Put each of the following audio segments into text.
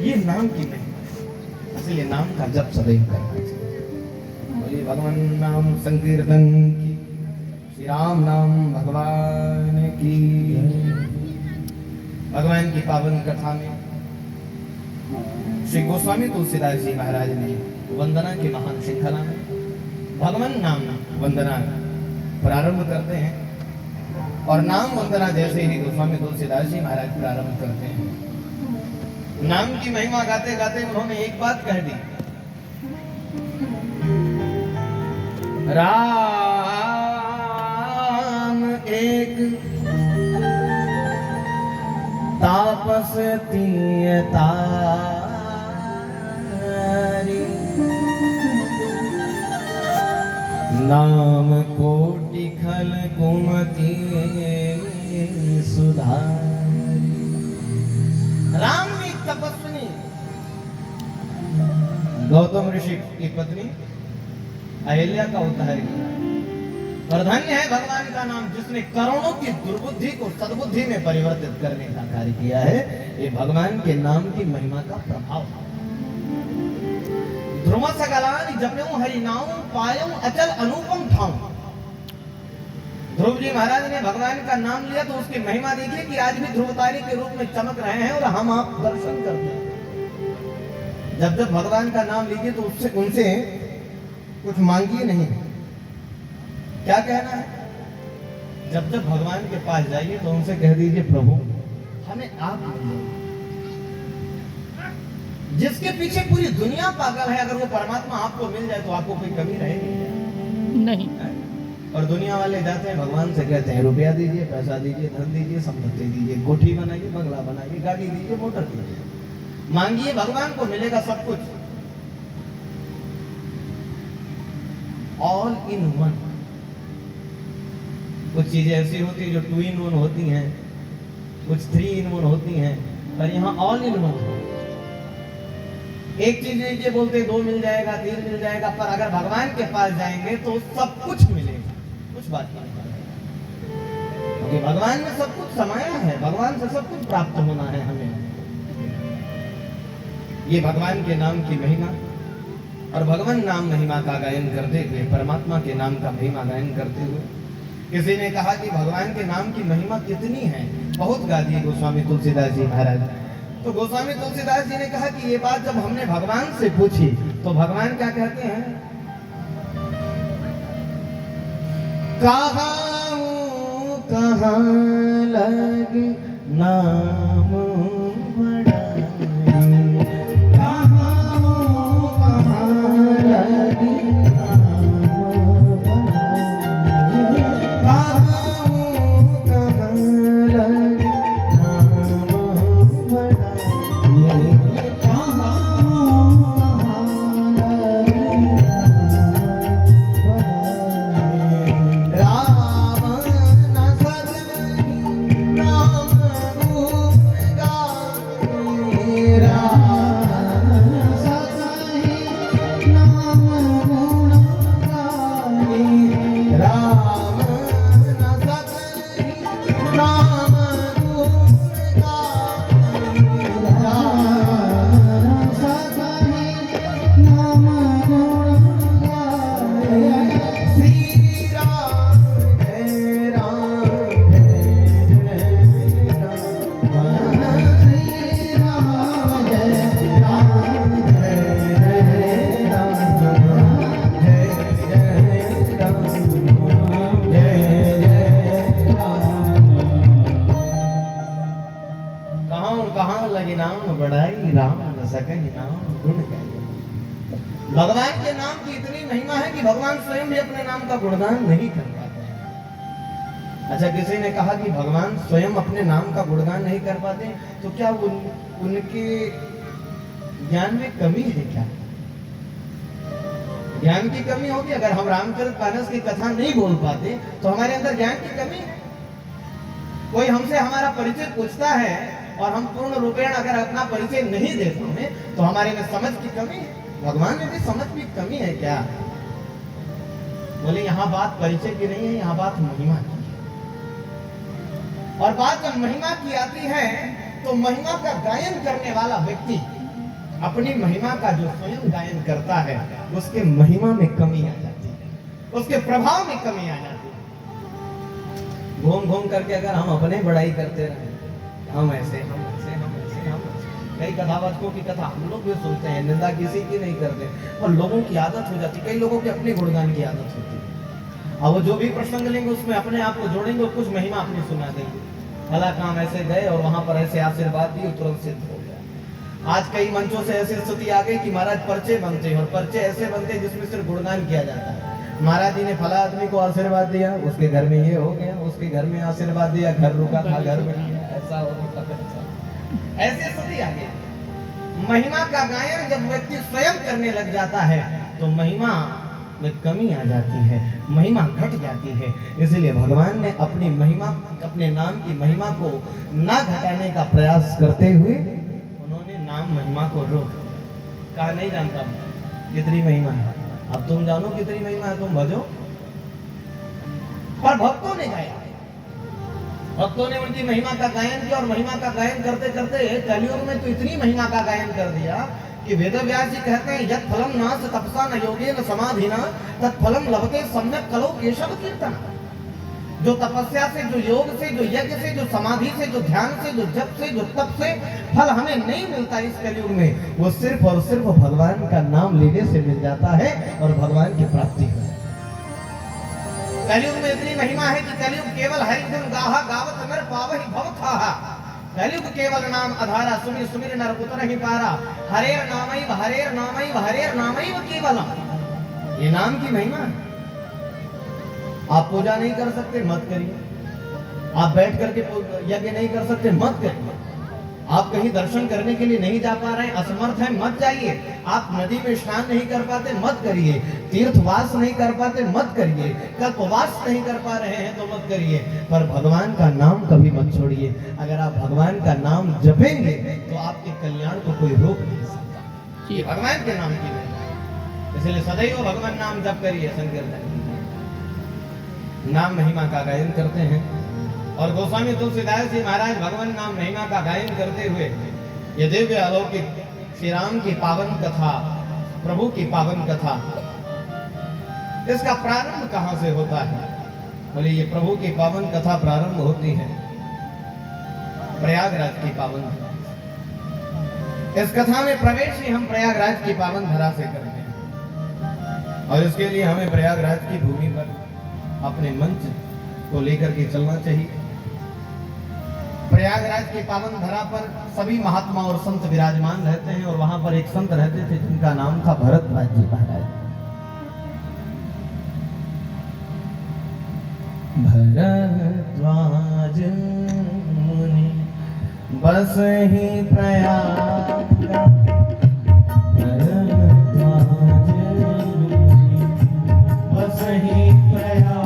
ये नाम की महिमा है, इसलिए नाम का जप सदैव करना चाहिए। बोलिए भगवान नाम संकीर्तन की, श्री राम नाम भगवान की। भगवान की पावन कथा में श्री गोस्वामी तुलसीदास जी महाराज ने वंदना की महान श्रृंखला में भगवान नाम वंदना प्रारंभ करते हैं। और नाम वंदना जैसे ही गोस्वामी तुलसीदास जी महाराज प्रारंभ करते हैं, नाम की महिमा गाते गाते उन्होंने एक बात कह दी, राम एक तापस तीय तारी, नाम कोटि खल कुमति सुधारी। राम ने तपस्विनी गौतम ऋषि की पत्नी अहिल्या का उद्धार किया। और धन्य है भगवान का नाम जिसने करोड़ों की दुर्बुद्धि को सद्बुद्धि में परिवर्तित करने का कार्य किया है। ये भगवान के नाम की महिमा का प्रभाव। ध्रुव सकलानि जपयउ हरि नाम पायउ अचल अनुपम ठाम। ध्रुव जी महाराज ने भगवान का नाम लिया तो उसकी महिमा देखिए कि आज भी ध्रुवतारी के रूप में चमक रहे हैं और हम आप दर्शन करते हैं। जब जब भगवान का नाम लीजिए तो उससे उनसे कुछ मांगिए नहीं, क्या कहना है। जब जब भगवान के पास जाइए तो उनसे कह दीजिए प्रभु हमें आप दीजिए। जिसके पीछे पूरी दुनिया पागल है, अगर वो परमात्मा आपको मिल जाए तो आपको कोई कमी रहेगी नहीं। और दुनिया वाले जाते हैं भगवान से कहते हैं रुपया दीजिए, पैसा दीजिए, धन दीजिए, संपत्ति दीजिए, कोठी बनाइए, बंगला बनाइए, गाड़ी दीजिए, मोटर दीजिए। मांगिए भगवान को मिलेगा सब कुछ। All in one. कुछ चीजें ऐसी होती है जो 2 in 1 होती हैं, कुछ 3 in 1 होती हैं, पर यहाँ ऑल इन वन है। एक चीज लीजिए बोलते 2 मिल जाएगा, 3 मिल जाएगा, पर अगर भगवान के पास जाएंगे तो सब कुछ मिलेगा। कुछ बात नहीं, क्योंकि भगवान में सब कुछ समाया है, भगवान से सब कुछ प्राप्त होना है हमें। ये भगवान के नाम की महिमा। और भगवान नाम महिमा का गायन करते हुए, परमात्मा के नाम का महिमा गायन करते हुए, किसी ने कहा कि भगवान के नाम की महिमा कितनी है, बहुत गा दी गोस्वामी तुलसीदास जी महाराज। तो गोस्वामी तुलसीदास जी ने कहा कि ये बात जब हमने भगवान से पूछी तो भगवान क्या कहते हैं, कहाँ लगी नाम भगवान के नाम की इतनी महिमा है कि भगवान स्वयं भी अपने नाम का गुणगान नहीं कर पाते हैं। अच्छा, किसी ने कहा कि भगवान स्वयं अपने नाम का गुणगान नहीं कर पाते, तो क्या उनके ज्ञान में कमी है क्या? ज्ञान की कमी होगी। अगर हम रामचरितमानस की कथा नहीं बोल पाते तो हमारे अंदर ज्ञान की कमी है। कोई हमसे हमारा परिचय पूछता है और हम पूर्ण रूपेण अगर अपना परिचय नहीं देते हैं तो हमारे में समझ की कमी है। भगवान में भी समझ की कमी है क्या? बोले यहाँ बात परिचय की नहीं है, यहाँ बात महिमा की है। और बात जब महिमा की आती है तो महिमा का गायन करने वाला व्यक्ति अपनी महिमा का जो स्वयं गायन करता है उसके महिमा में कमी आ जाती है, उसके प्रभाव में कमी आ जाती है। घूम घूम करके अगर हम अपने बड़ाई करते रहे, हम ऐसे हम ऐसे हम ऐसे हम ऐसे, कई कथावाचकों की कथा हम लोग भी सुनते हैं, निंदा किसी की नहीं करते, और लोगों की आदत हो जाती है, कई लोगों की अपने गुणगान की आदत होती है। अब वो जो भी प्रसंग लेंगे उसमें अपने आप को जोड़ेंगे और कुछ महिमा अपनी सुना देंगे, भला काम ऐसे गए और वहां पर ऐसे आशीर्वाद दिए, तुरंत सिद्ध हो गया। आज कई मंचों से ऐसी स्थिति आ गई कि महाराज पर्चे बनते हैं, और पर्चे ऐसे बनते हैं जिसमें सिर्फ गुणगान किया जाता है। महाराज जी ने फला आदमी को आशीर्वाद दिया, उसके घर में ये हो गया, उसके घर में आशीर्वाद दिया, घर रुका था घर में ऐसा हो गया, ऐसी स्थिति आ गई। महिमा का गायन जब व्यक्ति स्वयं करने लग जाता है तो महिमा में कमी आ जाती है, महिमा घट जाती है। इसलिए भगवान ने अपनी महिमा, अपने नाम की महिमा को ना घटाने का प्रयास करते हुए उन्होंने नाम महिमा को रोक कहा, नहीं जानता कितनी महिमा है, अब तुम जानो कितनी महिमा है, तुम भजो। पर भक्तों ने गाया, भक्तों ने उनकी महिमा का गायन किया, और महिमा का गायन करते करते कलियुग में तो इतनी महिमा का गायन कर दिया कि वेदव्यास जी कहते हैं, यत् फलम नास तपसा न योगेन समाधिना तत्फलम लभते सम्यक कलो केशव कीर्तन। जो तपस्या से, जो योग से, जो यज्ञ से, जो समाधि से, जो ध्यान से, जो जप से, जो तप से फल हमें नहीं मिलता इस कलयुग में, वो सिर्फ और सिर्फ भगवान का नाम लेने से मिल जाता है और भगवान की प्राप्ति है। कलयुग में इतनी महिमा है कि कलयुग केवल हरि गुण गाहा गावत नर पावहि भव थाहा। कलयुग केवल नाम आधारा, सुमिर सुमिर नर उतर ही पारा। हरेर नामैव हरेर नामैव हरेर नामैव केवलम। ये नाम की महिमा है। आप पूजा नहीं कर सकते, मत करिए। आप बैठ करके यज्ञ नहीं कर सकते, मत करिए। आप कहीं दर्शन करने के लिए नहीं जा पा रहे हैं, असमर्थ हैं, मत जाइए। आप नदी में स्नान नहीं कर पाते, मत करिए। तीर्थवास नहीं कर पाते, मत करिए। कल्पवास नहीं कर पा रहे हैं तो मत करिए, पर भगवान का नाम कभी मत छोड़िए। अगर आप भगवान का नाम जपेंगे तो आपके कल्याण को कोई रोक नहीं सकता। ये भगवान के नाम की महिमा, इसलिए सदैव भगवान नाम जप करिए, संकीर्तन नाम महिमा का गायन करते हैं। और गोस्वामी तुलसीदास जी महाराज भगवान नाम महिमा का गायन करते हुए ये दिव्य अलौकिक श्री राम की पावन कथा, प्रभु की पावन कथा, इसका प्रारंभ कहां से होता है? बोले ये प्रभु की पावन कथा प्रारंभ होती है प्रयागराज की पावन धरा। इस कथा में प्रवेश ही हम प्रयागराज की पावन धरा से करते हैं, और इसके लिए हमें प्रयागराज की भूमि पर अपने मंच को लेकर के चलना चाहिए। प्रयागराज की पावन धरा पर सभी महात्मा और संत विराजमान रहते हैं, और वहां पर एक संत रहते थे जिनका नाम था भरद्वाज जी महाराज। भरद्वाज मुनि बस ही प्रयाग, भरद्वाज मुनि बस ही प्रयाग,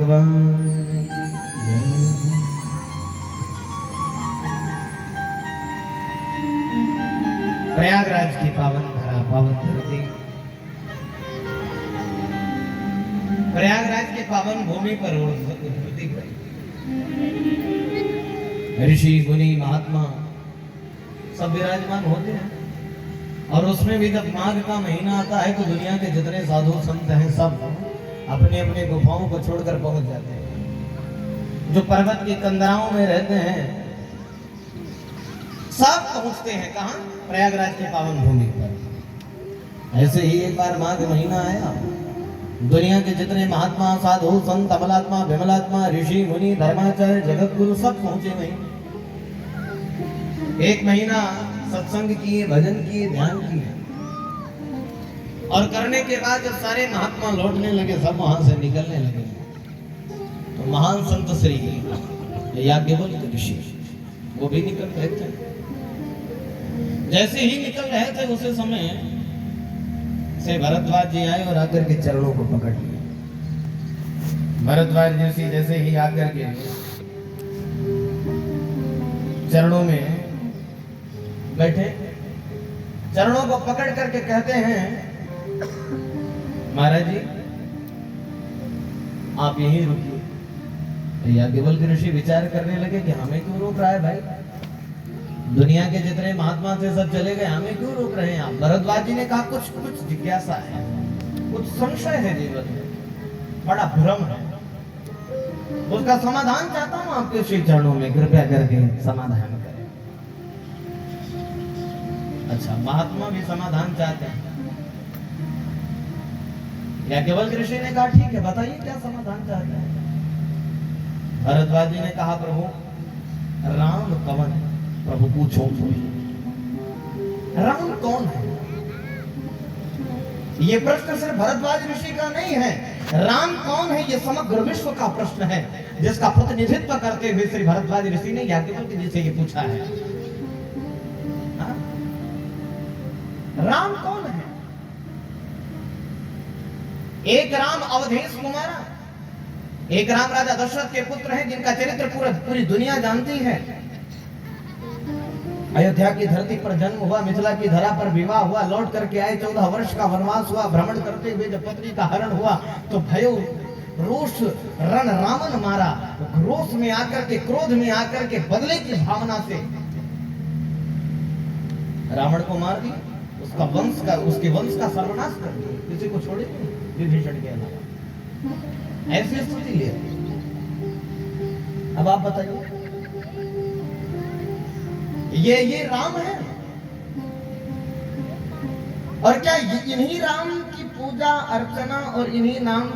भगवान। प्रयागराज की पावन धरा, पावन धरती, प्रयागराज के पावन भूमि पर ऋषि मुनि महात्मा सब विराजमान होते हैं। और उसमें भी जब माघ का महीना आता है तो दुनिया के जितने साधु संत हैं सब अपने अपने गुफाओं को छोड़कर पहुंच जाते हैं। जो पर्वत की कंदराओं में रहते हैं सब पहुंचते हैं कहां? प्रयागराज के पावन भूमि पर। ऐसे ही एक बार माघ महीना आया, दुनिया के जितने महात्मा साधु संत अमलात्मा विमलात्मा ऋषि मुनि धर्माचार्य जगत गुरु सब पहुंचे वहीं। एक महीना सत्संग किए, भजन किए, ध्यान किए, और करने के बाद जब सारे महात्मा लौटने लगे, सब वहां से निकलने लगे, तो महान संत श्री याज्ञवल्क्य ऋषि वो भी निकल रहे थे। जैसे ही निकल रहे थे उसी समय से भरद्वाज जी आए और आकर के चरणों को पकड़ लिया। भरद्वाज ऋषि जैसे ही आकर के चरणों में बैठे, चरणों को पकड़ करके कहते हैं महाराज जी आप यहीं रुकिए। याज्ञवल्क्य ऋषि विचार करने लगे कि हमें क्यों रोक रहा है भाई, दुनिया के जितने महात्मा थे सब चले गए, हमें क्यों रोक रहे हैं आप? भरद्वाज जी ने कहा कुछ कुछ जिज्ञासा है, कुछ संशय है जीवन में, बड़ा भ्रम है, उसका समाधान चाहता हूं आपके श्री चरणों में, कृपया करके समाधान करें। अच्छा, महात्मा भी समाधान चाहते हैं। याज्ञवल्क्य ऋषि ने कहा ठीक है बताइए क्या समाधान चाहते हैं? भरद्वाज जी ने कहा प्रभु राम कौन है? प्रभु पूछो राम कौन है? ये प्रश्न सिर्फ भरद्वाज ऋषि का नहीं है, राम कौन है ये समग्र विश्व का प्रश्न है, जिसका प्रतिनिधित्व करते हुए श्री भरद्वाज ऋषि ने याज्ञवल्क्य जी से ये पूछा है। राम कौन है? एक राम अवधेश कुमारा, एक राम राजा दशरथ के पुत्र हैं जिनका चरित्र पूरी दुनिया जानती है। अयोध्या की धरती पर जन्म हुआ, मिथिला की धरा पर विवाह हुआ, लौट करके आए, 14 वर्ष का वनवास हुआ, भ्रमण करते हुए जब पत्नी का हरण हुआ तो भयो रोष रण रावण मारा, रोष में आकर के क्रोध में आकर के बदले की भावना से रावण को मार दिया, उसका वंश का उसके वंश का सर्वनाश कर दिया, किसी को छोड़े नहीं विभीषण के अलावा। ऐसी स्थिति ले। अब आप बताइए ये राम है? और क्या इन्हीं राम की पूजा अर्चना और इन्हीं राम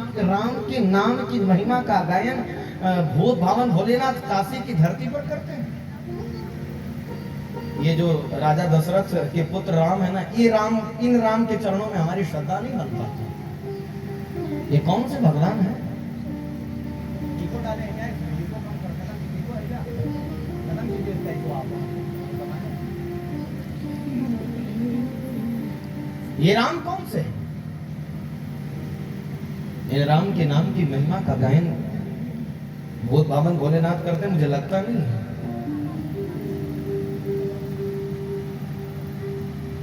के नाम की महिमा का गायन भूत भावन भोलेनाथ काशी की धरती पर करते हैं? ये जो राजा दशरथ के पुत्र राम है ना, ये राम, इन राम के चरणों में हमारी श्रद्धा नहीं बन पाती। ये कौन से भगवान है? ये राम कौन से? ये राम के नाम की महिमा का गायन भूत भावन भोलेनाथ करते, मुझे लगता नहीं है।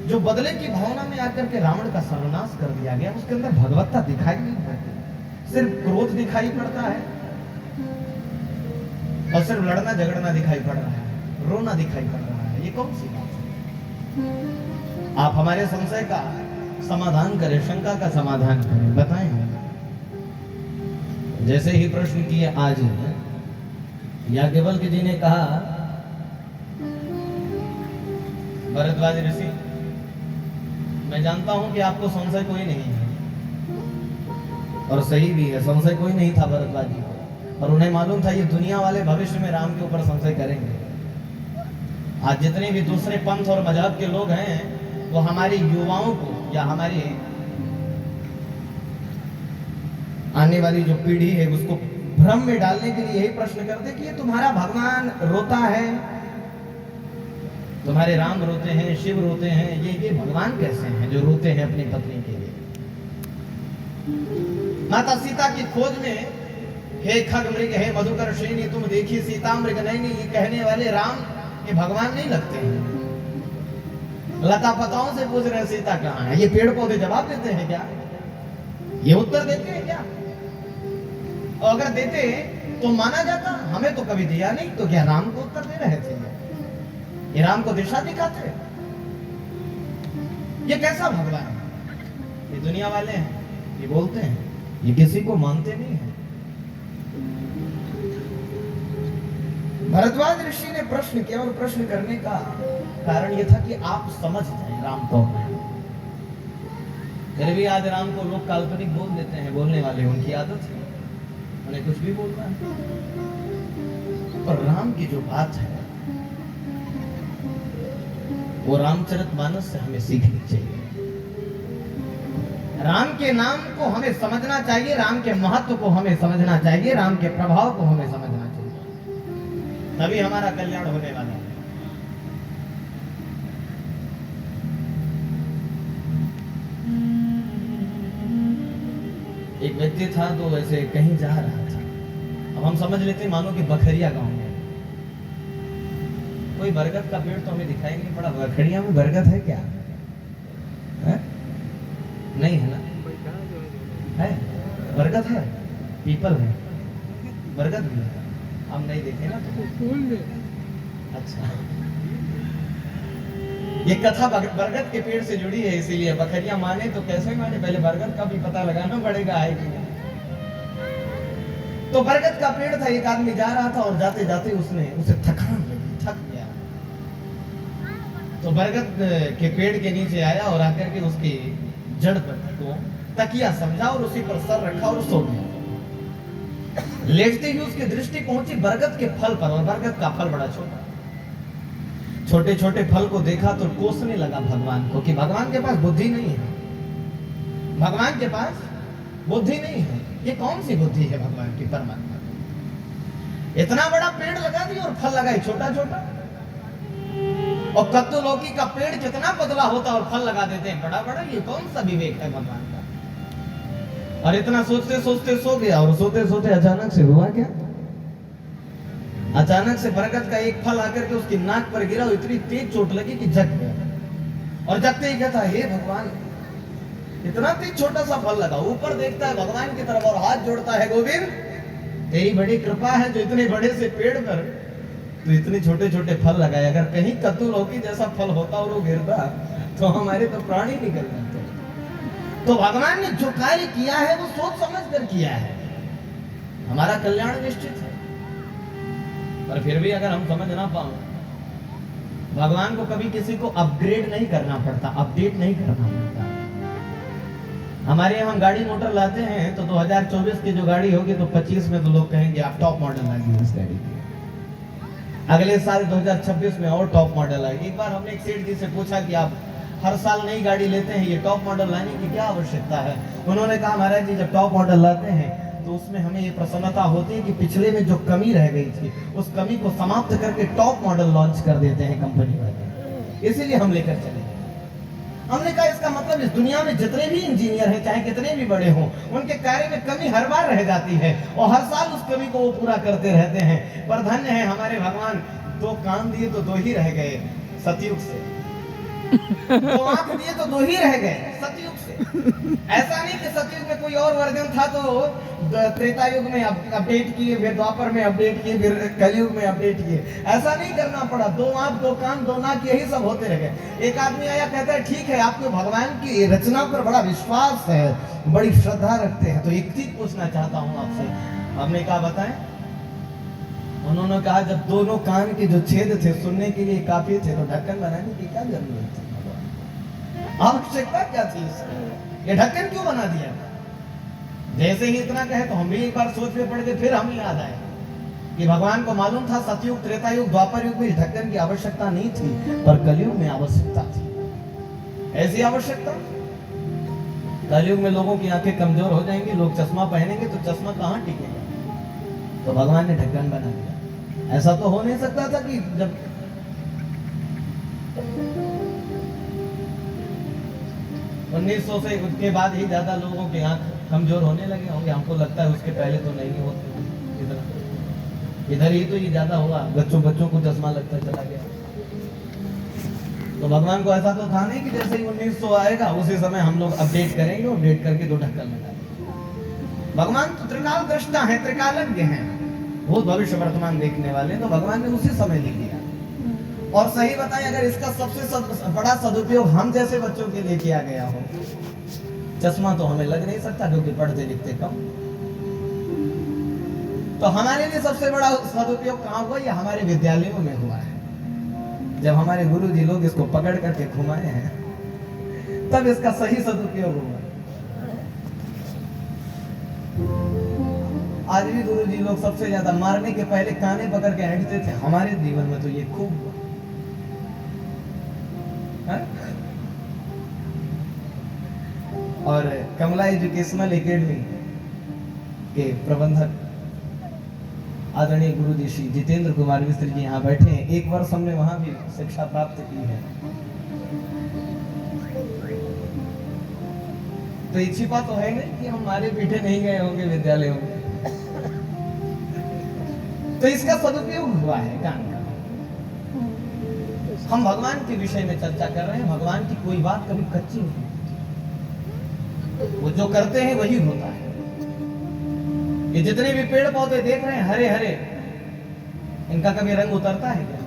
जो बदले की भावना में आकर के रावण का सर्वनाश कर दिया गया, उसके अंदर भगवत्ता दिखाई नहीं पड़ती, सिर्फ क्रोध दिखाई पड़ता है और सिर्फ लड़ना झगड़ना दिखाई पड़ रहा है, रोना दिखाई पड़ रहा है। ये कौन सी बात है? आप हमारे संशय का समाधान करें, शंका का समाधान करें, बताएं। जैसे ही प्रश्न किए आज याज्ञवल्क्य जी ने कहा भरद्वाज ऋषि मैं जानता हूं कि आपको संशय कोई नहीं है, और सही भी है, संशय कोई नहीं था भरद्वाज जी को, और उन्हें मालूम था ये दुनिया वाले भविष्य में राम के ऊपर संशय करेंगे। आज जितने भी दूसरे पंथ और मजहब के लोग हैं वो हमारी युवाओं को या हमारी आने वाली जो पीढ़ी है उसको भ्रम में डालने के लिए यही प्रश्न करते कि ये तुम्हारा भगवान रोता है, तुम्हारे राम रोते हैं, शिव रोते हैं, ये भगवान कैसे हैं जो रोते हैं अपनी पत्नी के लिए? माता सीता की खोज में हे खग मृग हे मधुकर श्रेणी तुम देखी सीता मृग नयनी, ये कहने वाले राम ये भगवान नहीं लगते हैं। लता पताओं से पूछ रहे सीता कहाँ है, ये पेड़ पौधे जवाब देते हैं क्या, ये उत्तर देते हैं क्या? और अगर देते तो माना जाता, हमें तो कभी दिया नहीं, तो क्या राम को उत्तर दे रहे थे? ये राम को दिशा दिखाते? ये कैसा भगवान है? ये दुनिया वाले हैं, ये बोलते हैं, ये किसी को मानते नहीं है। भरद्वाज ऋषि ने प्रश्न किया और प्रश्न करने का कारण यह था कि आप समझ जाए राम को। फिर भी आज राम को लोग काल्पनिक बोल देते हैं, बोलने वाले उनकी आदत है, उन्हें कुछ भी बोलना है। और राम की जो बात है वो रामचरितमानस से हमें सीखनी चाहिए। राम के नाम को हमें समझना चाहिए, राम के महत्व को हमें समझना चाहिए, राम के प्रभाव को हमें समझना चाहिए, तभी हमारा कल्याण होने वाला है। एक व्यक्ति था तो वैसे कहीं जा रहा था, अब हम समझ लेते मानो कि बखरिया गांव में कोई बरगद का पेड़ तो हमें दिखाई नहीं पड़ा। बखरिया में बरगद है क्या? है? नहीं है ना? है बरगद है, पीपल है, बरगद भी है, हम नहीं देखे ना तो। अच्छा, ये कथा बरगद के पेड़ से जुड़ी है, इसीलिए बखरिया माने तो कैसे माने, पहले बरगद का भी पता लगाना पड़ेगा है कि नहीं। तो बरगद का पेड़ था, एक आदमी जा रहा था और जाते जाते उसे थकान लगी, थक गया, तो बरगद के पेड़ के नीचे आया और आकर के उसकी जड़ पर को तकिया समझा और उसी पर सर रखा और सो गया। लेटते ही उसकी दृष्टि पहुंची बरगद के फल पर, और बरगद का फल बड़ा छोटा, छोटे छोटे फल को देखा तो कोसने लगा भगवान को कि भगवान के पास बुद्धि नहीं है, भगवान के पास बुद्धि नहीं है, ये कौन सी बुद्धि है भगवान की, परमात्मा की। इतना बड़ा पेड़ लगा दिया और फल लगाए छोटा छोटा, और कद्दू लौकी का पेड़ जितना पतला होता और फल लगा देते हैं बड़ा बड़ा, ये कौन सा विवेक है भगवान का। और इतना सोचते सोचते सो गया, और सोते सोते अचानक से हुआ क्या, अचानक से बरगद का एक फल आकर के उसकी नाक पर गिरा, इतनी तेज चोट लगी कि जग गया, और जगते ही कहता हे भगवान, इतना तेज छोटा सा फल लगा। ऊपर देखता है भगवान की तरफ और हाथ जोड़ता है, गोविंद तेरी बड़ी कृपा है जो इतने बड़े से पेड़ पर तो इतने छोटे छोटे फल लगाए, अगर कहीं कद्दू लौकी जैसा फल होता और वो गिरता तो हमारे तो प्राण ही निकल जाते। तो भगवान ने जो कार्य किया है वो सोच समझ कर किया है, हमारा कल्याण निश्चित है। पर फिर भी अगर हम समझ ना पाओ, भगवान को कभी किसी को अपग्रेड नहीं करना पड़ता, अपडेट नहीं करना पड़ता। हमारे यहाँ हम गाड़ी मोटर लाते हैं तो 2024 की जो गाड़ी होगी तो 25 में तो लोग कहेंगे आप टॉप मॉडल लाइए इस गाड़ी की, अगले साल 2026 में और टॉप मॉडल आएगी। एक बार हमने एक सेठ जी से पूछा कि आप हर साल नई गाड़ी लेते हैं, ये टॉप मॉडल लाने की क्या आवश्यकता है? उन्होंने कहा महाराज जी जब टॉप मॉडल लाते हैं तो उसमें हमें ये प्रसन्नता होती है कि पिछले में जो कमी रह गई थी उस कमी को समाप्त करके टॉप मॉडल लॉन्च कर देते हैं कंपनी वाले, इसीलिए हम लेकर चले। हमने कहा इसका मतलब इस दुनिया में जितने भी इंजीनियर हैं चाहे कितने भी बड़े हों, उनके कार्य में कमी हर बार रह जाती है और हर साल उस कमी को वो पूरा करते रहते हैं। पर धन्य है हमारे भगवान, 2 कान दिए तो 2 ही रह गए सतयुग से, 2 आंख दिए तो 2 ही रह गए सतयुग से। ऐसा नहीं कि सतयुग में कोई और वर्जन था तो त्रेता युग में अपडेट किए, फिर द्वापर में अपडेट किए, फिर कलयुग में अपडेट किए, ऐसा नहीं करना पड़ा। 2 आंख 2 कान 2 नाक यही सब होते रह गए। एक आदमी आया कहता है ठीक है आपको भगवान की रचना पर बड़ा विश्वास है, बड़ी श्रद्धा रखते हैं, तो एक चीज पूछना चाहता हूँ आपसे। हमने कहा बताएं। उन्होंने कहा जब दोनों कान के जो छेद थे सुनने के लिए काफी थे तो ढक्कन बनाने की क्या जरूरत थी, आवश्यकता क्या थी इसकी, ये ढक्कन क्यों बना दिया? जैसे ही इतना कहे तो हम भी एक बार सोच में पड़ गए, फिर हमें याद आया कि भगवान को मालूम था सतयुग त्रेता युग द्वापर युग में इस ढक्कन की आवश्यकता नहीं थी, पर कलयुग में आवश्यकता थी। ऐसी आवश्यकता कलयुग में लोगों की आंखें कमजोर हो जाएंगी, लोग चश्मा पहनेंगे तो चश्मा कहाँ टिकेगा, तो भगवान ने ढक्कन बना दिया। ऐसा तो हो नहीं सकता था कि जब 1900 से उसके बाद ही ज्यादा लोगों की आंख कमजोर होने लगे होंगे, हमको लगता है उसके पहले तो नहीं होते। इधर ही तो ये ज्यादा हुआ, बच्चों को चश्मा लगता चला गया। तो भगवान को ऐसा तो था नहीं कि जैसे ही 1900 आएगा उसी समय हम लोग अपडेट करेंगे, अपडेट करके 2 ढक्कन लगाएंगे। भगवान तो त्रिकाल दृष्टा है, त्रिकालज्ञ हैं, वो भविष्य वर्तमान देखने वाले, तो भगवान ने उसी समय लिख दिया। और सही बताएं, अगर इसका सबसे बड़ा सदुपयोग हम जैसे बच्चों के लिए किया गया हो, चश्मा तो हमें लग नहीं सकता क्योंकि पढ़ते लिखते कम, तो हमारे लिए सबसे बड़ा सदुपयोग कहाँ हुआ? ये हमारे विद्यालयों में हुआ है। जब हमारे गुरुजी लोग इसको पकड़ करके घुमाए हैं, तब इसका सही सदुपयोग हुआ। आज भी गुरुजी लोग सबसे ज्यादा मारने के पहले काने पकड़ के हटते थे, हमारे जीवन में तो ये खूब हुआ। और कमला एजुकेशनल एकेडमी के प्रबंधक आदरणीय गुरुजी श्री जितेंद्र कुमार मिश्र जी यहाँ बैठे हैं। 1 वर्ष हमने वहां भी शिक्षा प्राप्त की है। तो ये छिपा तो है नहीं कि हमारे बेटे नहीं गए होंगे विद्यालयों में। तो इसका सदुपयोग हुआ है ज्ञान का। हम भगवान के विषय में चर्चा कर रहे हैं। भगवान की कोई बात कभी कच्ची नहीं, वो जो करते हैं वही होता है। ये जितने भी पेड़ पौधे देख रहे हैं हरे हरे, इनका कभी रंग उतरता है क्या?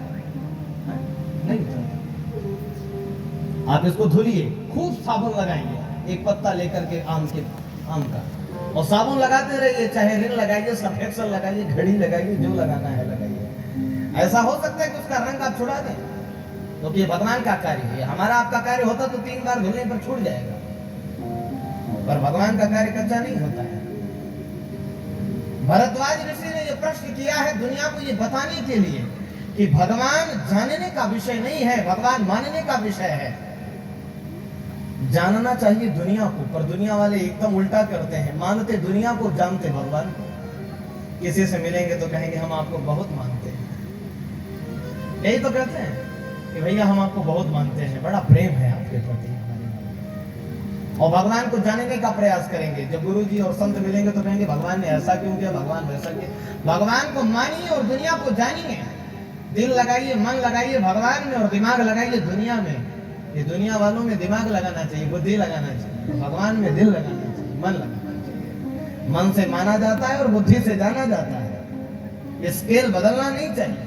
नहीं उतरता। आप इसको धुलिए, खूब साबुन लगाएंगे, एक पत्ता लेकर के आम का, और साबुन लगाते रहिए, चाहे रिन लगाइए, सफेक्सल लगाइए, घड़ी लगाइए, जो लगाना है लगाइए। ऐसा हो सकता है कि उसका रंग आप छुड़ा दें, क्योंकि तो भगवान का कार्य है। हमारा आपका कार्य होता तो 3 बार धुलने पर छूट जाएगा, पर भगवान का कार्य कच्चा नहीं होता है। भरद्वाज ऋषि ने यह प्रश्न किया है दुनिया को ये बताने के लिए कि भगवान जानने का विषय नहीं है, भगवान मानने का विषय है। जानना चाहिए दुनिया को, पर दुनिया वाले एकदम उल्टा करते हैं, मानते दुनिया को, जानते भगवान को। किसी से मिलेंगे तो कहेंगे हम आपको बहुत मानते हैं, यही तो कहते हैं कि भैया हम आपको बहुत मानते हैं, बड़ा प्रेम है आपके प्रति। और भगवान को जानने का प्रयास करेंगे। जब गुरुजी और संत मिलेंगे तो कहेंगे भगवान ने ऐसा क्यों किया, भगवान वैसा किया। भगवान को मानिए और दुनिया को जानिए। दिल लगाइए, मन लगाइए भगवान में, और दिमाग लगाइए दुनिया में। ये दुनिया वालों में दिमाग लगाना चाहिए, बुद्धि लगाना चाहिए, भगवान में दिल लगाना चाहिए, मन लगाना चाहिए। मन से माना जाता है और बुद्धि से जाना जाता है। ये स्केल बदलना नहीं चाहिए।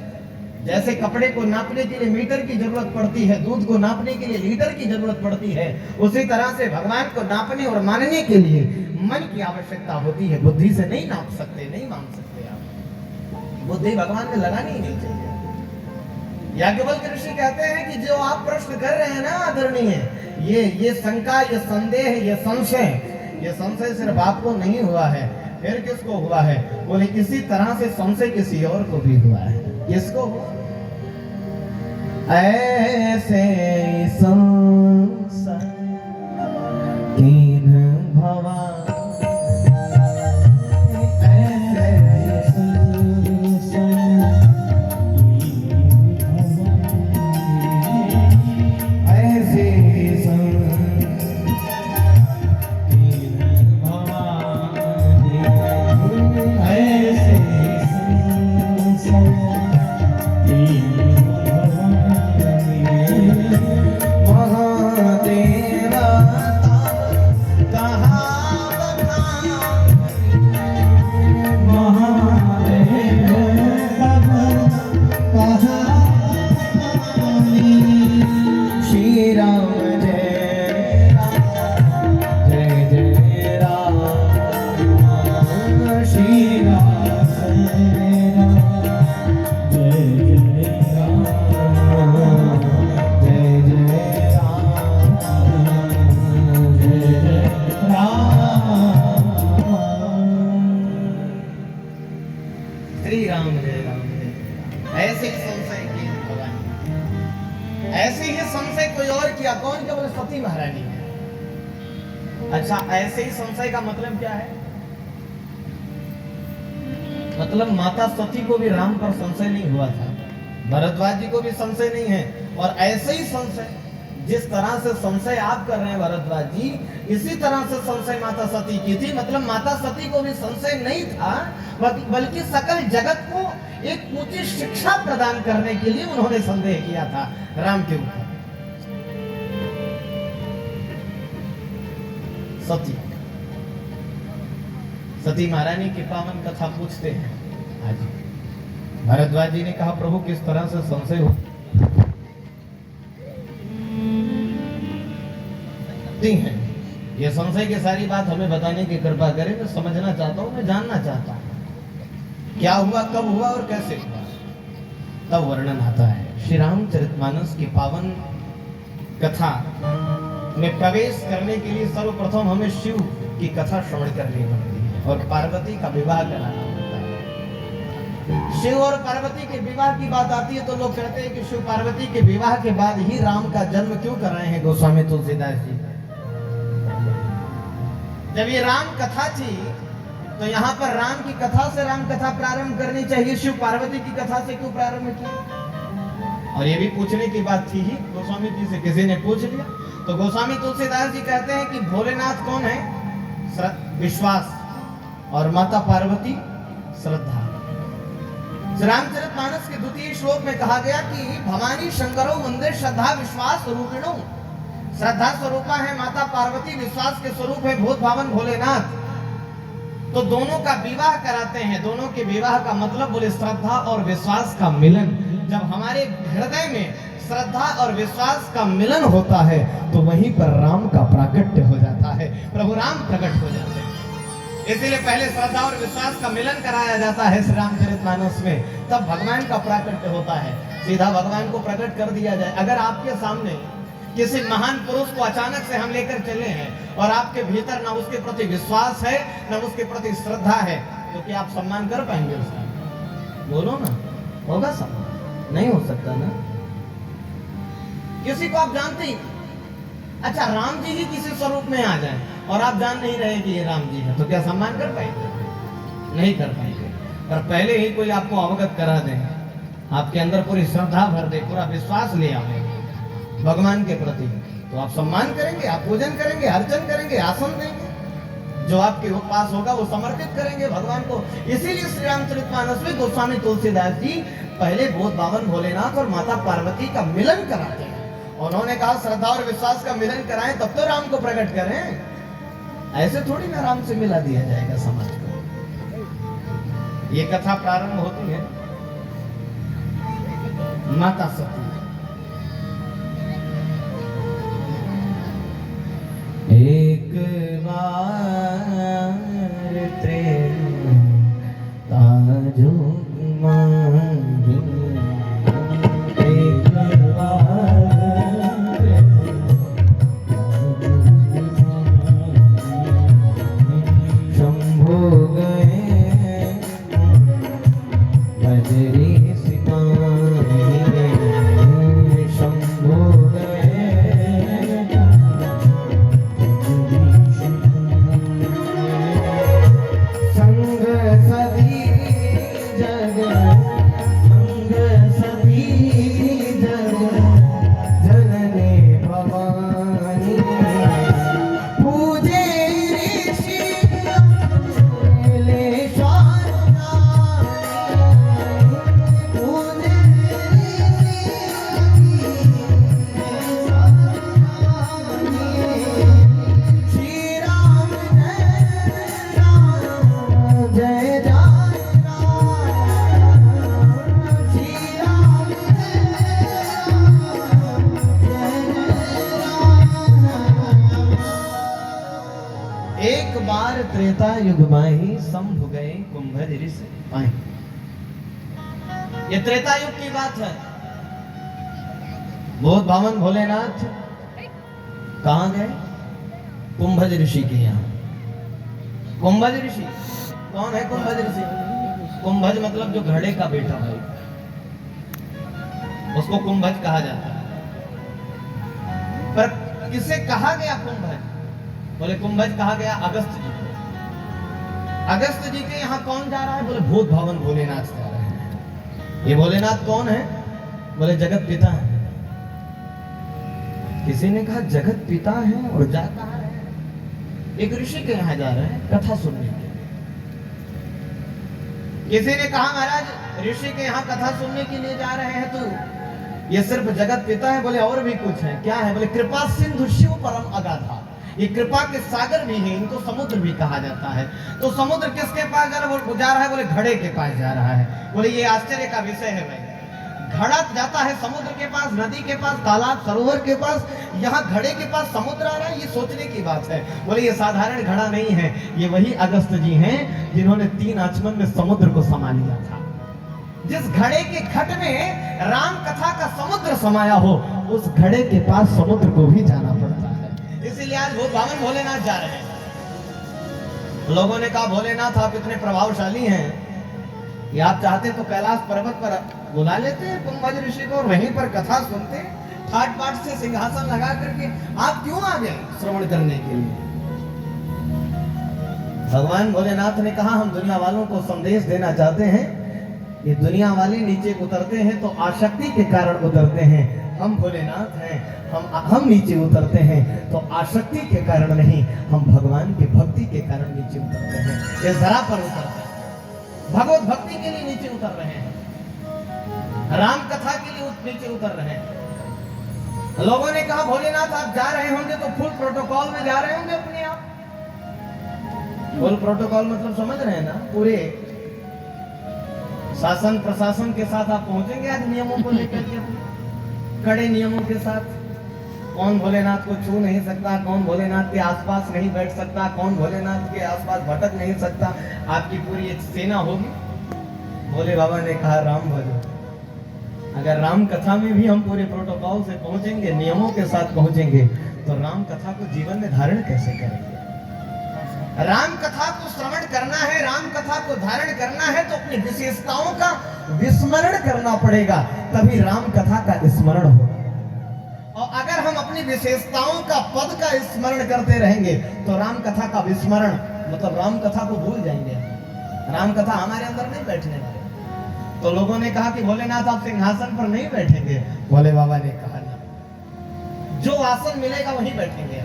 जैसे कपड़े को नापने के लिए मीटर की जरूरत पड़ती है, दूध को नापने के लिए लीटर की जरूरत पड़ती है, उसी तरह से भगवान को नापने और मानने के लिए मन की आवश्यकता होती है। बुद्धि से नहीं नाप सकते, नहीं मान सकते आप। बुद्धि भगवान में लगानी ही नहीं चाहिए। याज्ञवल्क्य ऋषि कहते हैं कि जो आप प्रश्न कर रहे हैं ना आदरणीय, ये शंका, ये संदेह, ये संशय सिर्फ आपको नहीं हुआ है, फिर किसको हुआ है? बोले किसी तरह से संशय किसी और को भी हुआ है। किसको हुआ? ऐसे संशय कीन भवा, ऐसे ही संशय कोई और किया। कौन क्या? बोले सती महारानी ने। अच्छा, ऐसे ही संशय का मतलब क्या है? मतलब माता सती को भी राम पर संशय नहीं हुआ था, भरद्वाज जी को भी संशय नहीं है। और ऐसे ही संशय जिस तरह से संशय आप कर रहे हैं भरद्वाज जी, इसी तरह से संशय माता सती की थी। मतलब माता सती को भी संशय नहीं था, बल्कि सकल जगत को एक ऊंची शिक्षा प्रदान करने के लिए उन्होंने संदेह किया था राम के ऊपर। सती महारानी की पावन कथा पूछते हैं आज। भरद्वाज जी ने कहा, प्रभु किस तरह से संशय हो है, ये संशय की सारी बात हमें बताने की कृपा करें। मैं समझना चाहता हूं, मैं जानना चाहता हूं क्या हुआ, कब हुआ और कैसे हुआ। तब वर्णन आता है श्री रामचरितमानस की पावन कथा में प्रवेश करने के लिए सर्वप्रथम हमें शिव की कथा श्रवण करनी पड़ती है और पार्वती का विवाह कराना होता है। शिव और पार्वती के विवाह की बात आती है तो लोग कहते हैं कि शिव पार्वती के विवाह के बाद ही राम का जन्म क्यों कर रहे हैं गोस्वामी तुलसीदास जी। जब ये राम कथा थी तो यहाँ पर राम की कथा से राम कथा प्रारंभ करनी चाहिए, शिव पार्वती की कथा से क्यों प्रारंभ की। और ये भी पूछने की बात थी ही गोस्वामी जी से, किसी ने पूछ लिया तो गोस्वामी तुलसीदास जी कहते हैं कि भोलेनाथ कौन है, विश्वास, और माता पार्वती श्रद्धा। रामचरितमानस के द्वितीय श्लोक में कहा गया कि भवानी शंकरो वंदे श्रद्धा विश्वास स्वरूपिणो। श्रद्धा स्वरूपा है माता पार्वती, विश्वास के स्वरूप है भूत भावन भोलेनाथ। तो दोनों का विवाह कराते हैं। दोनों के विवाह का मतलब बोले श्रद्धा और विश्वास का मिलन। जब हमारे हृदय में श्रद्धा और विश्वास का मिलन होता है तो वहीं पर राम का प्राकट्य हो जाता है, प्रभु राम प्रकट हो जाते हैं। इसीलिए पहले श्रद्धा और विश्वास का मिलन कराया जाता है श्री रामचरितमानस में, तब भगवान का प्राकट्य होता है। सीधा भगवान को प्रकट कर दिया जाए। अगर आपके सामने किसी महान पुरुष को अचानक से हम लेकर चले हैं और आपके भीतर ना उसके प्रति विश्वास है ना उसके प्रति श्रद्धा है, तो क्या आप सम्मान कर पाएंगे उसका? बोलो ना, होगा सम्मान? नहीं हो सकता ना। किसी को आप जानते ही, अच्छा राम जी ही किसी स्वरूप में आ जाए और आप जान नहीं रहे कि ये राम जी है, तो क्या सम्मान कर पाएंगे? नहीं कर पाएंगे। पर पहले ही कोई आपको अवगत करा दे, आपके अंदर पूरी श्रद्धा भर दे, पूरा विश्वास ले आवे भगवान के प्रति, तो आप सम्मान करेंगे, आप पूजन करेंगे, अर्चन करेंगे, आसन देंगे, जो आपके पास होगा वो समर्पित करेंगे भगवान को। इसीलिए श्री रामचरितमानस में गोस्वामी तुलसीदास जी पहले भूत भावन भोलेनाथ और माता पार्वती का मिलन कराते हैं। उन्होंने कहा श्रद्धा और विश्वास का मिलन कराएं तब तो राम को प्रकट करें, ऐसे थोड़ी ना राम से मिला दिया जाएगा समाज को। ये कथा प्रारंभ होती है माता सती। एक बार त्रेता जुग माही, एक बार शंभो गए बजरी सिपाही, शंभो त्रेता युग माही शंभु गए कुंभज ऋषि पाए। ये त्रेता युग की बात है। भूत भावन भोलेनाथ कहां गए? कुंभज ऋषि के यहाँ। कुंभज ऋषि कौन है? कुंभज ऋषि, कुंभज मतलब जो घड़े का बेटा है, उसको कुंभज कहा जाता है। पर किसे कहा गया कुंभज? बोले कुंभज कहा गया अगस्त जी को। अगस्त जी के यहाँ कौन जा रहा है? बोले भूत भावन भोलेनाथ जा रहे हैं। ये भोलेनाथ कौन है? बोले जगत पिता है। किसी ने कहा जगत पिता है और जा कहाँ रहे हैं? एक ऋषि के यहाँ जा रहे हैं कथा सुनने के लिए। किसी ने कहा महाराज ऋषि के यहाँ कथा सुनने के लिए जा रहे हैं तो ये सिर्फ जगत पिता है? बोले और भी कुछ है। क्या है? बोले कृपा सिंधु शिव परम अगाधा, ये कृपा के सागर भी है, इनको समुद्र भी कहा जाता है। तो समुद्र किसके पास जा रहा है? बोले घड़े के पास जा रहा है। बोले ये आश्चर्य का विषय है भाई, घड़ा जाता है समुद्र के पास, नदी के पास, तालाब सरोवर के पास, यहाँ घड़े के पास समुद्र आ रहा है, ये सोचने की बात है। बोले ये साधारण घड़ा नहीं है, ये वही अगस्त जी हैं जिन्होंने 3 आचमन में समुद्र को समा लिया था। जिस घड़े के घट में राम कथा का समुद्र समाया हो, उस घड़े के पास समुद्र को भी जाना पड़ता है। इसीलिए आज भगवान भोलेनाथ जा रहे हैं। लोगों ने कहा भोलेनाथ आप इतने प्रभावशाली हैं, ये आप चाहते तो कैलाश पर्वत पर बुला लेते हैं कुंभज ऋषि को और वहीं पर कथा सुनते, ठाट बाट से सिंहासन लगा करके। आप क्यों आ गए श्रवण करने के लिए? भगवान भोलेनाथ ने कहा हम दुनिया वालों को संदेश देना चाहते हैं। ये दुनिया वाले नीचे उतरते हैं तो आसक्ति के कारण उतरते हैं, हम भोलेनाथ हैं, हम नीचे उतरते हैं तो आसक्ति के कारण नहीं, हम भगवान की भक्ति के कारण नीचे उतरते हैं। इस धरा पर उतरते हैं, भगवत भक्ति के लिए नीचे उतर रहे हैं, राम कथा के लिए नीचे उतर रहे हैं। लोगों ने कहा भोलेनाथ आप जा रहे होंगे तो फुल प्रोटोकॉल में जा रहे होंगे अपने आप। फुल प्रोटोकॉल मतलब समझ रहे हैं ना, पूरे शासन प्रशासन के साथ आप पहुंचेंगे आज नियमों को लेकर के, कड़े नियमों के साथ। कौन भोलेनाथ को छू नहीं सकता, कौन भोलेनाथ के आसपास नहीं बैठ सकता, कौन भोलेनाथ के आसपास भटक नहीं सकता, आपकी पूरी एक सेना होगी। भोले बाबा ने कहा राम भजो। अगर राम कथा में भी हम पूरे प्रोटोकॉल से पहुंचेंगे, नियमों के साथ पहुंचेंगे, तो राम कथा को जीवन में धारण कैसे करेंगे? राम कथा को श्रवण करना है, राम कथा को धारण करना है तो अपनी विशेषताओं का विस्मरण करना पड़ेगा, तभी राम कथा का स्मरण होगा। और अगर हम अपनी विशेषताओं का पद का स्मरण करते रहेंगे तो राम कथा का विस्मरण मतलब राम कथा को भूल जाएंगे, राम कथा हमारे अंदर नहीं बैठने वाले। तो लोगों ने कहा कि भोलेनाथ आप सिंहासन पर नहीं बैठेंगे। भोले बाबा ने कहा ना, जो आसन मिलेगा वहीं बैठेंगे,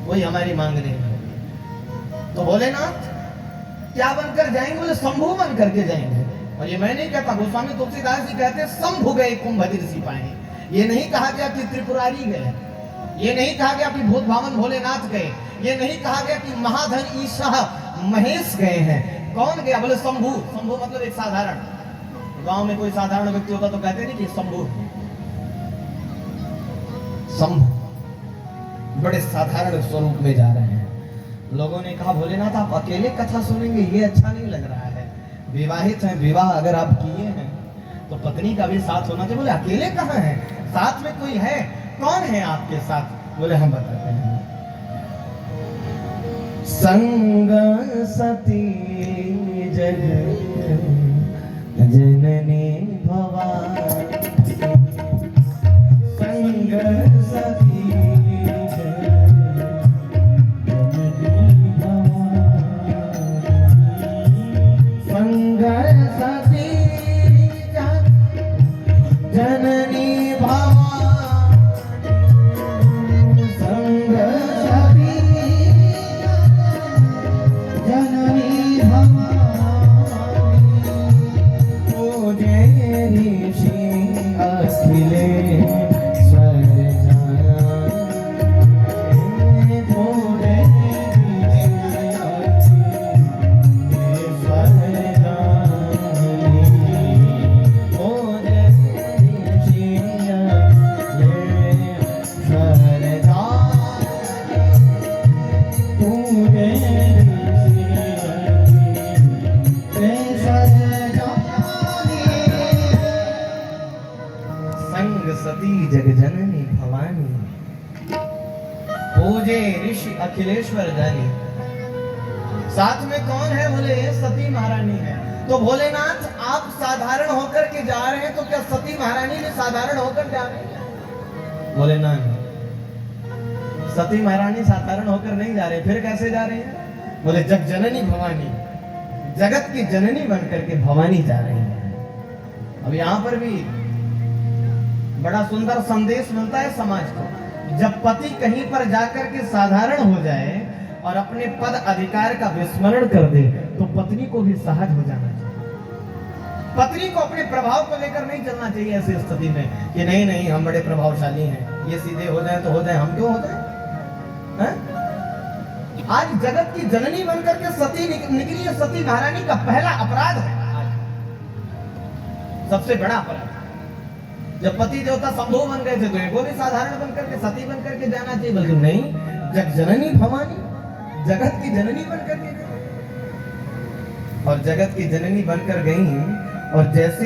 वही हमारी मांग नहीं होगी। तो भोलेनाथ क्या बनकर जाएंगे? बोले शंभु बन करके जाएंगे। और ये मैं नहीं कहता, गोस्वामी तुलसीदास जी कहते शंभु गए कुंभज ऋषि पाए। ये नहीं कहा गया कि त्रिपुरारी गए, ये नहीं कहा गया कि भूत भावन भोलेनाथ गए, ये नहीं कहा गया कि महाधन ईशा महेश गए हैं। कौन गया? बोले शंभु। शंभु मतलब एक साधारण, गांव में कोई साधारण व्यक्ति होता तो कहते नहीं कि शंभु। शंभु बड़े साधारण स्वरूप में जा रहे हैं। लोगों ने कहा भोलेनाथ आप अकेले कथा सुनेंगे, ये अच्छा नहीं लग रहा है। विवाहित हैं, विवाह अगर आप किए हैं तो पत्नी का भी साथ होना चाहिए। बोले अकेले कहाँ है, साथ में कोई है? कौन है आपके साथ? बोले हम बताते हैं। संग सती जग जननी भवानी, संग सती जननी भवानी, संग सती जननी भवानी, संग सती जननी भवानी, पूजे ऋषि अखिलेश्वर जाने, पूजे ऋषि अखिलेश्वर जाने, पूजे ऋषि अखिलेश्वर जाने, पूजे ऋषि अखिलेश्वर जाने। संग सती जग जननी भवानी, पूजे ऋषि अखिलेश्वर जानी। साथ में कौन है? बोले सती महारानी है। तो भोलेनाथ आप साधारण होकर के जा रहे हैं तो क्या सती महारानी भी साधारण होकर जा रही है? बोले नहीं, सती महारानी साधारण होकर नहीं जा रहे। फिर कैसे जा रहे हैं? बोले जग जननी भवानी, जगत की जननी बनकर के भवानी जा रही है। अब यहाँ पर भी बड़ा सुंदर संदेश मिलता है समाज को। जब पति कहीं पर जाकर के साधारण हो जाए और अपने पद अधिकार का विस्मरण कर दे तो पत्नी को भी सहज हो जाना चाहिए। पत्नी को अपने प्रभाव को लेकर नहीं चलना चाहिए ऐसी स्थिति में कि नहीं नहीं हम बड़े प्रभावशाली हैं, ये सीधे हो जाए तो हो जाए, हम क्यों हो जाए। आज जगत की जननी बनकर के सती निकली है। सती महारानी का पहला अपराध है आज, सबसे बड़ा अपराध। जब पति देवता संभव बन गए थे तो इनको भी साधारण बनकर के सती बनकर के जाना चाहिए, बल्कि नहीं, जग जननी भवानी, जगत की जननी बनकर के गई और जगत की जननी बनकर गई और जैसे